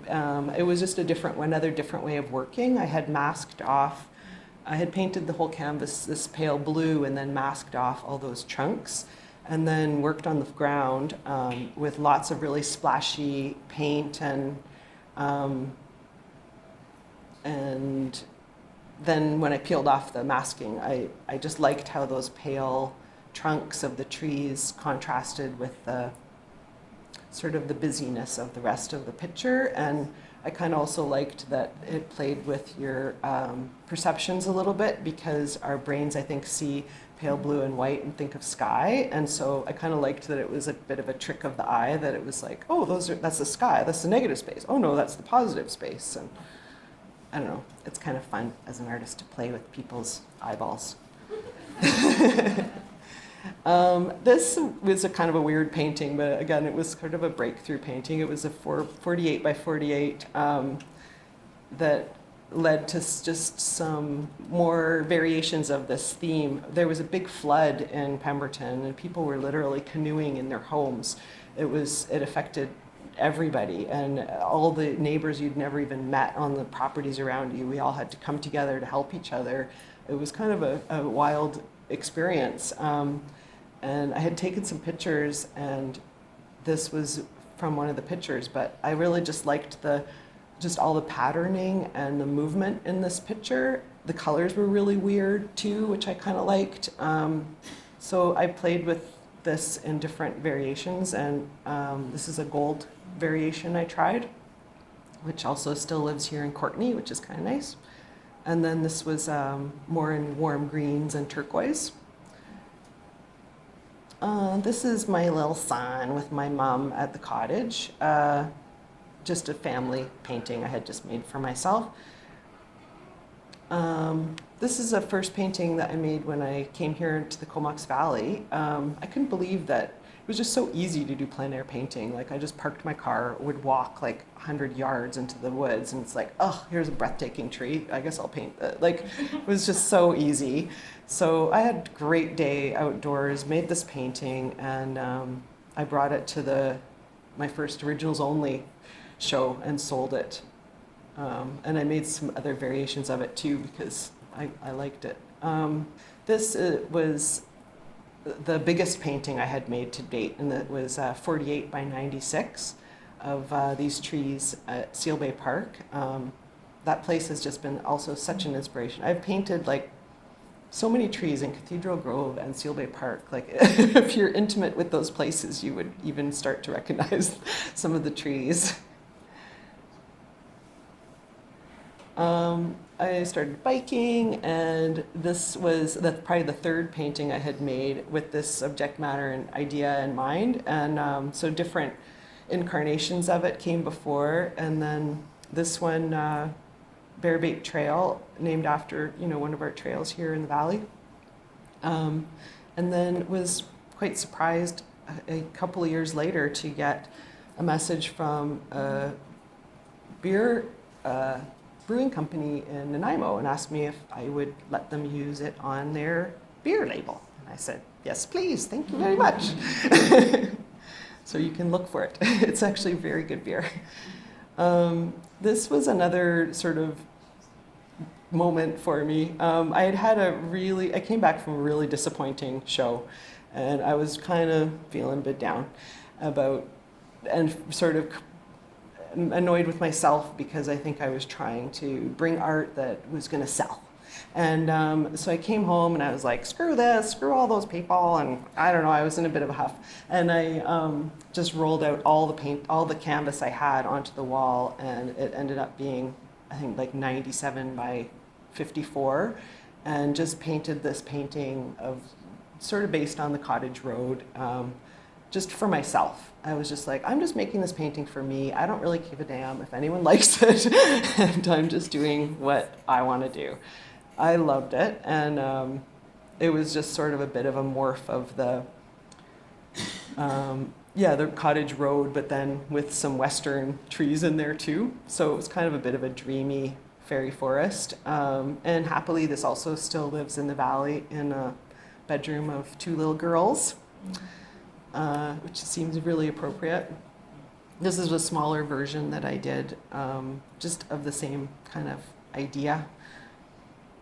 S2: It was just another different way of working. I had masked off. I had painted the whole canvas this pale blue and then masked off all those trunks, and then worked on the ground with lots of really splashy paint, and then when I peeled off the masking, I just liked how those pale trunks of the trees contrasted with the sort of the busyness of the rest of the picture. And I kind of also liked that it played with your perceptions a little bit, because our brains, I think, see pale blue and white and think of sky. And so I kind of liked that it was a bit of a trick of the eye, that it was like, oh, that's the sky, that's the negative space. Oh no, that's the positive space. And I don't know, it's kind of fun as an artist to play with people's eyeballs. This was a kind of a weird painting, but again, it was sort of a breakthrough painting. It was a 48 by 48 that led to just some more variations of this theme. There was a big flood in Pemberton, and people were literally canoeing in their homes. It affected everybody, and all the neighbors you'd never even met on the properties around you. We all had to come together to help each other. It was kind of a wild experience. And I had taken some pictures, and this was from one of the pictures, but I really just liked just all the patterning and the movement in this picture. The colors were really weird too, which I kind of liked. So I played with this in different variations, and this is a gold variation I tried, which also still lives here in Courtenay, which is kind of nice. And then this was more in warm greens and turquoise. This is my little son with my mom at the cottage. Just a family painting I had just made for myself. This is a first painting that I made when I came here to the Comox Valley. I couldn't believe that it was just so easy to do plein air painting. Like, I just parked my car, would walk like 100 yards into the woods, and it's like, oh, here's a breathtaking tree. I guess I'll paint that. Like, it was just so easy. So I had a great day outdoors, made this painting, and I brought it to my first Originals Only show and sold it. And I made some other variations of it too, because I liked it. This was the biggest painting I had made to date, and it was 48 by 96 of these trees at Seal Bay Park. That place has just been also such an inspiration. I've painted like so many trees in Cathedral Grove and Seal Bay Park. Like, if you're intimate with those places, you would even start to recognize some of the trees. I started biking, and this was probably the third painting I had made with this subject matter and idea in mind. And so different incarnations of it came before, and then this one, Bear Bait Trail, named after one of our trails here in the valley. And then was quite surprised a couple of years later to get a message from a beer brewing company in Nanaimo and asked me if I would let them use it on their beer label. And I said, yes, please, thank you very much. So you can look for it. It's actually very good beer. This was another sort of moment for me. I came back from a really disappointing show, and I was kind of feeling a bit down and sort of annoyed with myself because I think I was trying to bring art that was going to sell. And so I came home and I was like, screw this, screw all those people, and I don't know, I was in a bit of a huff. And I just rolled out all the canvas I had onto the wall, and it ended up being, I think, like 97 by 54, and just painted this painting of sort of based on the cottage road, just for myself. I was just like, I'm just making this painting for me. I don't really give a damn if anyone likes it, and I'm just doing what I want to do. I loved it, and it was just sort of a bit of a morph of the cottage road, but then with some western trees in there too. So it was kind of a bit of a dreamy fairy forest. And happily, this also still lives in the valley in a bedroom of 2 little girls, which seems really appropriate. This is a smaller version that I did, just of the same kind of idea.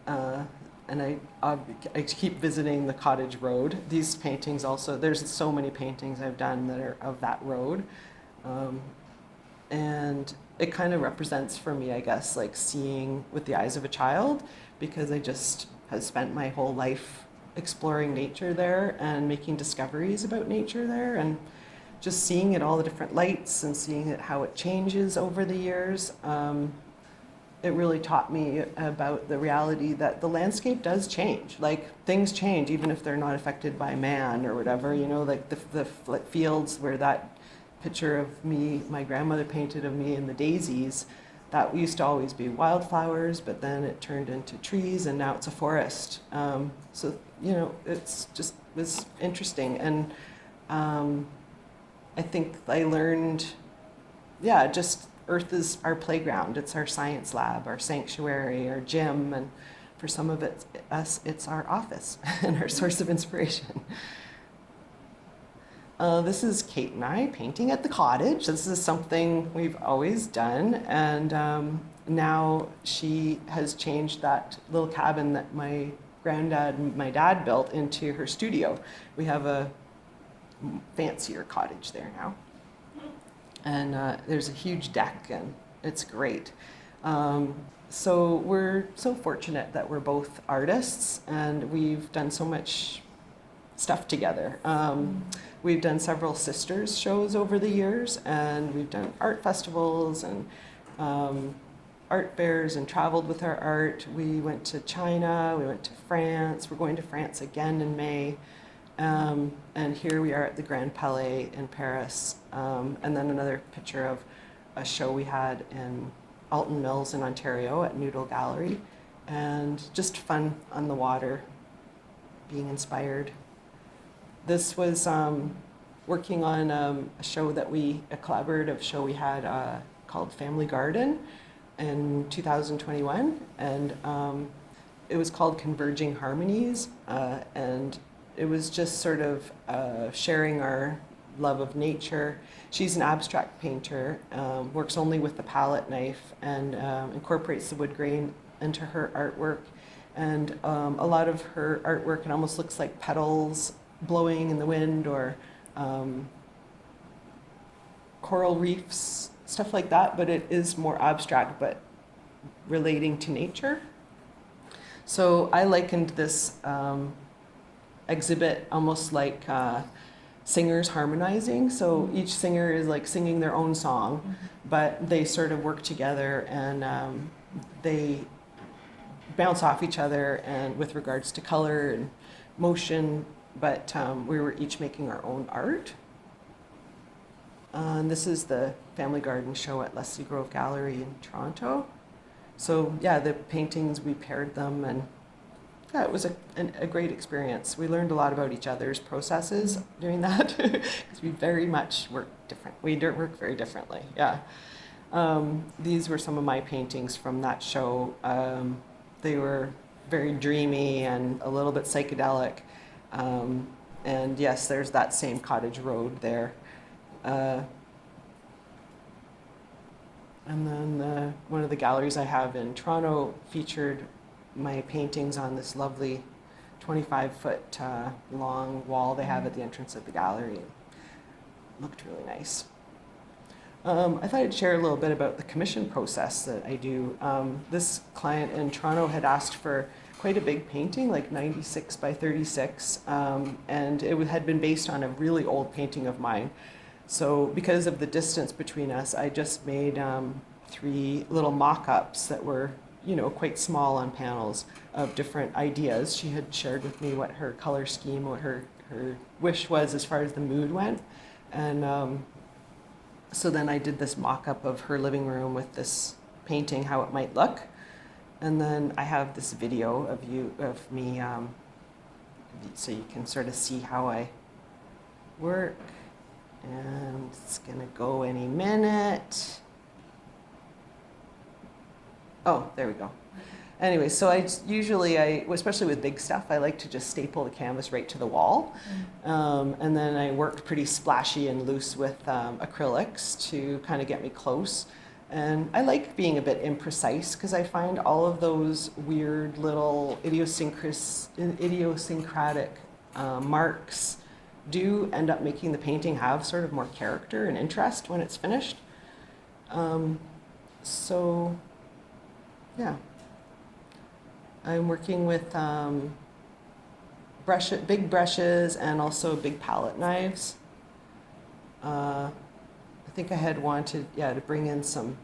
S2: And I keep visiting the cottage road. These paintings also, there's so many paintings I've done that are of that road. And it kind of represents for me, I guess, like seeing with the eyes of a child, because I just have spent my whole life exploring nature there and making discoveries about nature there, and just seeing it all the different lights and seeing it how it changes over the years. It really taught me about the reality that the landscape does change. Like, things change even if they're not affected by man or whatever, like the fields where that picture of me, my grandmother painted of me in the daisies, that used to always be wildflowers, but then it turned into trees, and now it's a forest. So, it's just was interesting. And I think I learned, just Earth is our playground. It's our science lab, our sanctuary, our gym, and for some of us, it's our office and our source of inspiration. This is Kate and I painting at the cottage. This is something we've always done, and now she has changed that little cabin that my granddad and my dad built into her studio. We have a fancier cottage there now. And there's a huge deck, and it's great. So we're so fortunate that we're both artists, and we've done so much stuff together. We've done several sisters shows over the years, and we've done art festivals and art fairs and traveled with our art. We went to China, we went to France, we're going to France again in May. And here we are at the Grand Palais in Paris. And then another picture of a show we had in Alton Mills in Ontario at Noodle Gallery. And just fun on the water, being inspired. This was working on a collaborative show we had called Family Garden in 2021. And it was called Converging Harmonies. And it was just sort of sharing our love of nature. She's an abstract painter, works only with the palette knife, and incorporates the wood grain into her artwork. And a lot of her artwork, it almost looks like petals blowing in the wind, or coral reefs, stuff like that, but it is more abstract, but relating to nature. So I likened this exhibit almost like singers harmonizing. So each singer is like singing their own song, but they sort of work together and they bounce off each other and with regards to color and motion, but we were each making our own art. And this is the Family Garden show at Leslie Grove Gallery in Toronto. So yeah, the paintings, we paired them, and yeah, it was a great experience. We learned a lot about each other's processes doing that because we very much work different. We work very differently, yeah. These were some of my paintings from that show. They were very dreamy and a little bit psychedelic. And yes, there's that same cottage road there. And then one of the galleries I have in Toronto featured my paintings on this lovely 25-foot long wall they have at the entrance of the gallery. It looked really nice. I thought I'd share a little bit about the commission process that I do. This client in Toronto had asked for quite a big painting, like 96 by 36, and it had been based on a really old painting of mine. So because of the distance between us, I just made 3 little mock-ups that were, quite small on panels of different ideas. She had shared with me what her color scheme, what her wish was as far as the mood went. And so then I did this mock-up of her living room with this painting, how it might look. And then I have this video of me, so you can sort of see how I work. And it's gonna go any minute. Oh, there we go. Anyway, so especially with big stuff, I like to just staple the canvas right to the wall. And then I worked pretty splashy and loose with acrylics to kind of get me close. And I like being a bit imprecise because I find all of those weird little idiosyncratic marks do end up making the painting have sort of more character and interest when it's finished. So, yeah. I'm working with big brushes and also big palette knives. I think I had wanted, to bring in some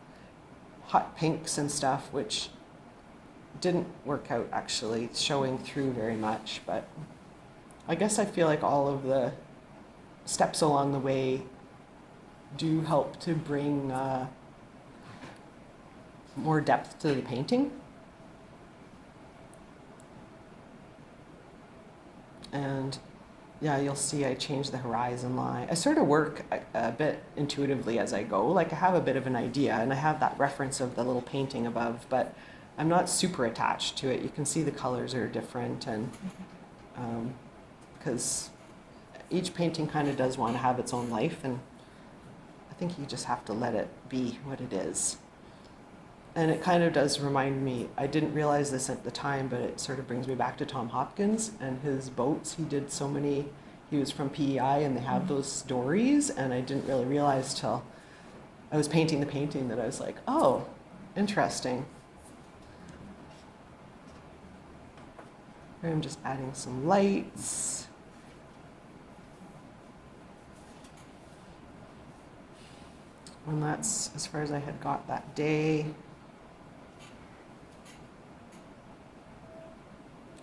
S2: hot pinks and stuff, which didn't work out actually showing through very much, but I guess I feel like all of the steps along the way do help to bring more depth to the painting. And yeah, you'll see I changed the horizon line. I sort of work a bit intuitively as I go. Like I have a bit of an idea and I have that reference of the little painting above, but I'm not super attached to it. You can see the colors are different, and because each painting kind of does want to have its own life, and I think you just have to let it be what it is. And it kind of does remind me, I didn't realize this at the time, but it sort of brings me back to Tom Hopkins and his boats. He was from PEI, and they have those stories, and I didn't really realize till I was painting the painting that I was like, oh, interesting. Here I'm just adding some lights. And that's as far as I had got that day.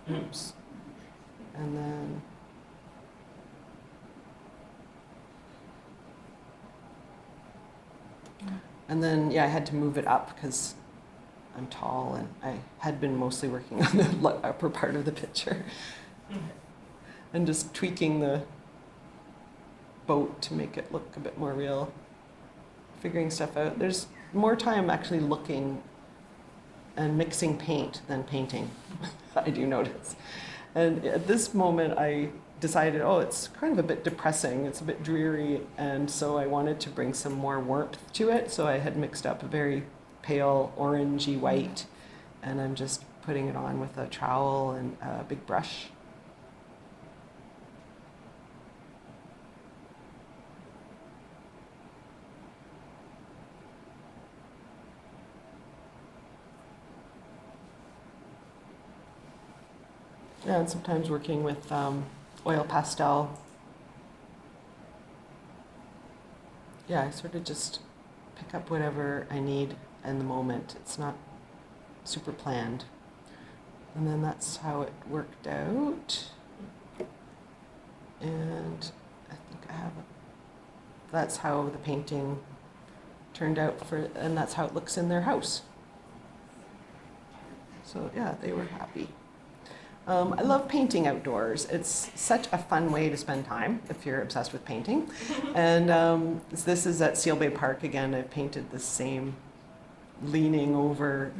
S2: Oops. And then, yeah, I had to move it up because I'm tall, and I had been mostly working on the upper part of the picture and just tweaking the boat to make it look a bit more real, figuring stuff out. There's more time actually looking and mixing paint than painting, I do notice. And at this moment, I decided, it's kind of a bit depressing, it's a bit dreary, and so I wanted to bring some more warmth to it, so I had mixed up a very pale orangey white, and I'm just putting it on with a trowel and a big brush. Yeah, and sometimes working with oil pastel. Yeah, I sort of just pick up whatever I need in the moment. It's not super planned. And then that's how it worked out. And I think that's how the painting turned out and that's how it looks in their house. So yeah, they were happy. I love painting outdoors. It's such a fun way to spend time if you're obsessed with painting. And this is at Seal Bay Park again. I've painted the same leaning over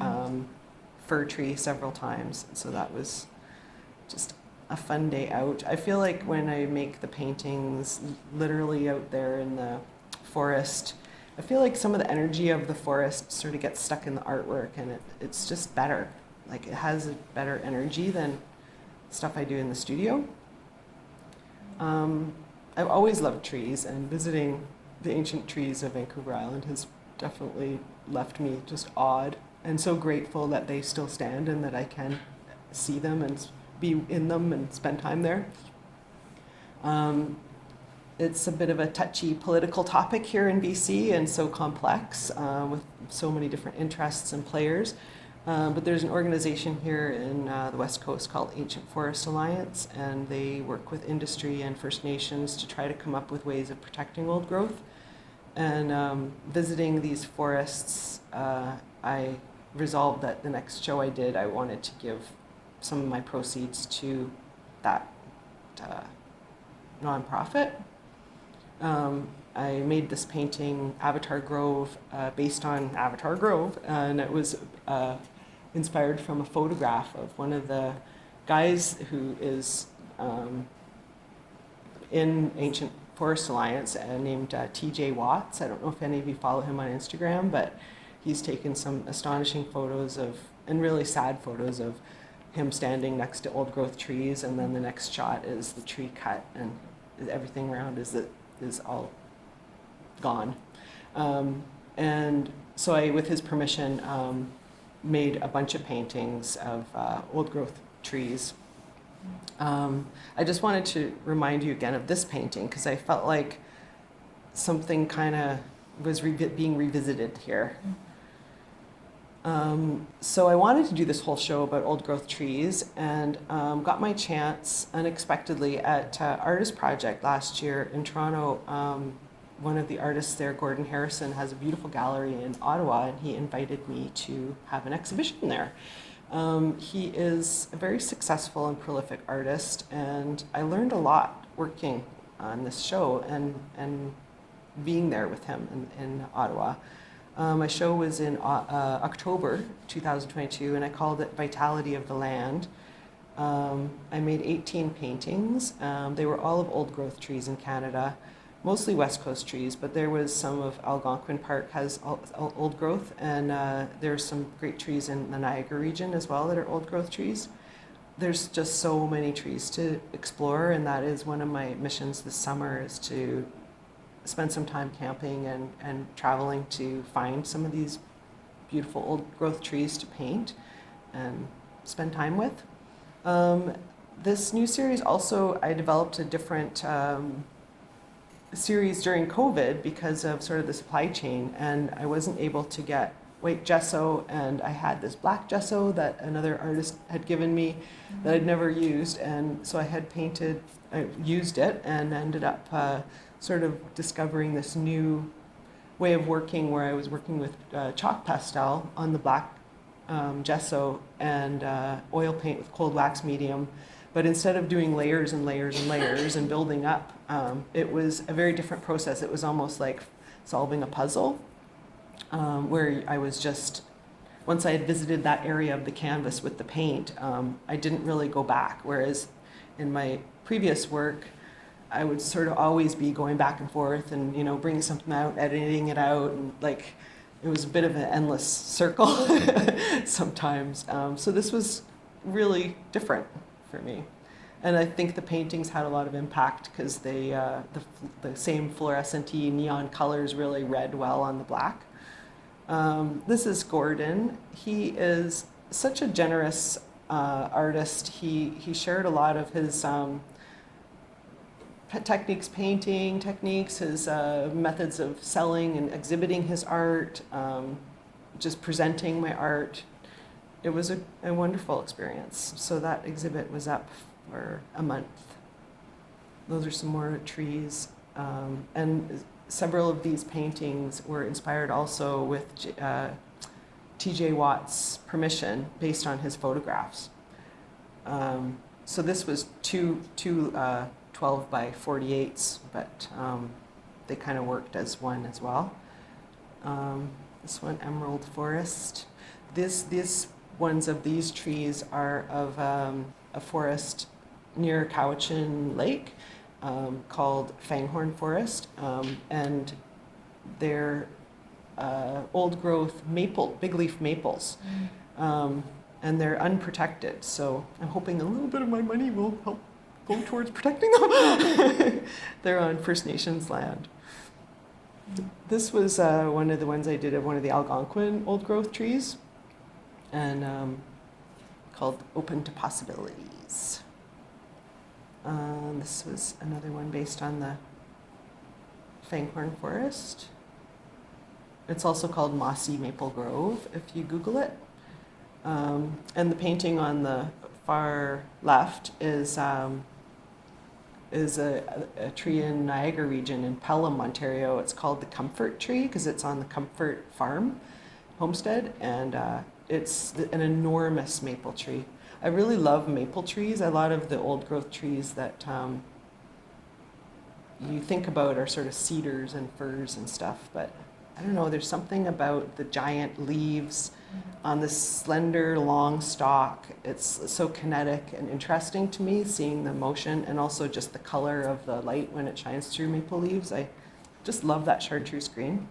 S2: fir tree several times. So that was just a fun day out. I feel like when I make the paintings literally out there in the forest, I feel like some of the energy of the forest sort of gets stuck in the artwork, and it's just better. Like, it has a better energy than stuff I do in the studio. I've always loved trees, and visiting the ancient trees of Vancouver Island has definitely left me just awed and so grateful that they still stand and that I can see them and be in them and spend time there. It's a bit of a touchy political topic here in BC and so complex with so many different interests and players. But there's an organization here in the West Coast called Ancient Forest Alliance, and they work with industry and First Nations to try to come up with ways of protecting old growth. And visiting these forests, I resolved that the next show I did, I wanted to give some of my proceeds to that nonprofit. I made this painting, Avatar Grove, based on Avatar Grove, and it was inspired from a photograph of one of the guys who is in Ancient Forest Alliance named TJ Watts. I don't know if any of you follow him on Instagram, but he's taken some astonishing photos and really sad photos of him standing next to old growth trees, and then the next shot is the tree cut and everything around is all gone. And so I, with his permission, made a bunch of paintings of old growth trees. I just wanted to remind you again of this painting because I felt like something kind of was being revisited here. So I wanted to do this whole show about old growth trees, and got my chance unexpectedly at Artist Project last year in Toronto. One of the artists there, Gordon Harrison, has a beautiful gallery in Ottawa, and he invited me to have an exhibition there. He is a very successful and prolific artist, and I learned a lot working on this show and being there with him in Ottawa. My show was in October 2022, and I called it Vitality of the Land. I made 18 paintings. They were all of old growth trees in Canada, mostly West Coast trees, but there was some of Algonquin Park has old growth, and there's some great trees in the Niagara region as well that are old growth trees. There's just so many trees to explore, and that is one of my missions this summer, is to spend some time camping and traveling to find some of these beautiful old growth trees to paint and spend time with. This new series also, I developed a different series during COVID because of sort of the supply chain, and I wasn't able to get white gesso, and I had this black gesso that another artist had given me that I'd never used, and so I used it and ended up sort of discovering this new way of working where I was working with chalk pastel on the black gesso and oil paint with cold wax medium. But instead of doing layers and layers and layers and building up, it was a very different process. It was almost like solving a puzzle, where I was just, once I had visited that area of the canvas with the paint, I didn't really go back. Whereas in my previous work, I would sort of always be going back and forth and, bringing something out, editing it out, and like, it was a bit of an endless circle sometimes. So this was really different for me. And I think the paintings had a lot of impact because they, the same fluorescent neon colors really read well on the black. This is Gordon. He is such a generous artist. He shared a lot of his painting techniques, his methods of selling and exhibiting his art, just presenting my art. it was a wonderful experience. So that exhibit was up for a month. Those are some more trees. And several of these paintings were inspired also with T.J. Watt's permission based on his photographs. So this was two 12 by 48s, but they kind of worked as one as well. This one, Emerald Forest. These ones of these trees are of a forest near Cowichan Lake called Fanghorn Forest, and they're old growth maple, big leaf maples. And they're unprotected, so I'm hoping a little bit of my money will help go towards protecting them. They're on First Nations land. This was one of the ones I did of one of the Algonquin old growth trees, and called Open to Possibilities. This was another one based on the Fanghorn Forest. It's also called Mossy Maple Grove if you Google it. And the painting on the far left is a tree in Niagara region in Pelham, Ontario. It's called the Comfort Tree because it's on the Comfort Farm homestead, and it's an enormous maple tree. I really love maple trees. A lot of the old growth trees that you think about are sort of cedars and firs and stuff, but I don't know, there's something about the giant leaves on this slender, long stalk. It's so kinetic and interesting to me, seeing the motion and also just the color of the light when it shines through maple leaves. I just love that chartreuse green.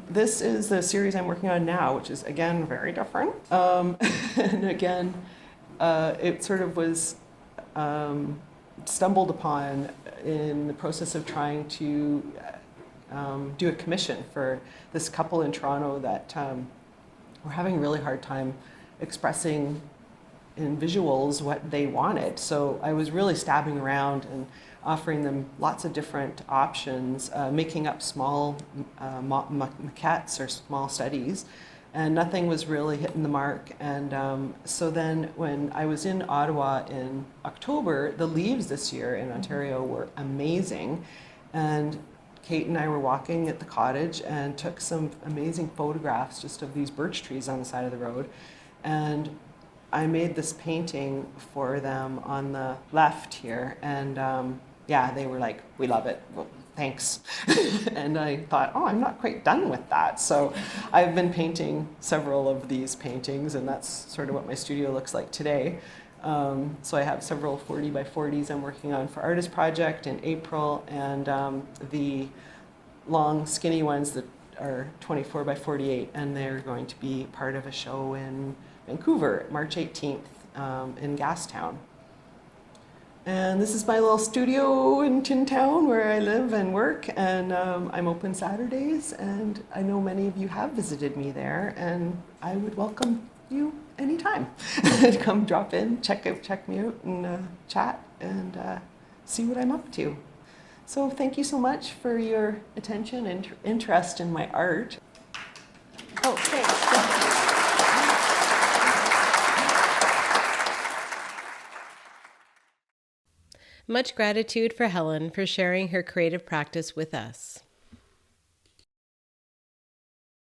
S2: This is the series I'm working on now, which is, again, very different. And again, it sort of was stumbled upon in the process of trying to do a commission for this couple in Toronto that were having a really hard time expressing in visuals what they wanted. So I was really stabbing around and offering them lots of different options, making up small maquettes or small studies, and nothing was really hitting the mark. And so then when I was in Ottawa in October, the leaves this year in Ontario were amazing. And Kate and I were walking at the cottage and took some amazing photographs just of these birch trees on the side of the road. And I made this painting for them on the left here. And yeah, they were like, we love it. Well, thanks. And I thought, oh, I'm not quite done with that. So I've been painting several of these paintings, and that's sort of what my studio looks like today. So I have several 40 by 40s I'm working on for Artist Project in April, and the long skinny ones that are 24 by 48, and they're going to be part of a show in Vancouver, March 18th in Gastown. And this is my little studio in Tintown where I live and work, and I'm open Saturdays, and I know many of you have visited me there, and I would welcome you anytime. Come drop in, check me out, and chat and see what I'm up to. So thank you so much for your attention and interest in my art. Oh, thanks.
S1: Much gratitude for Helen for sharing her creative practice with us.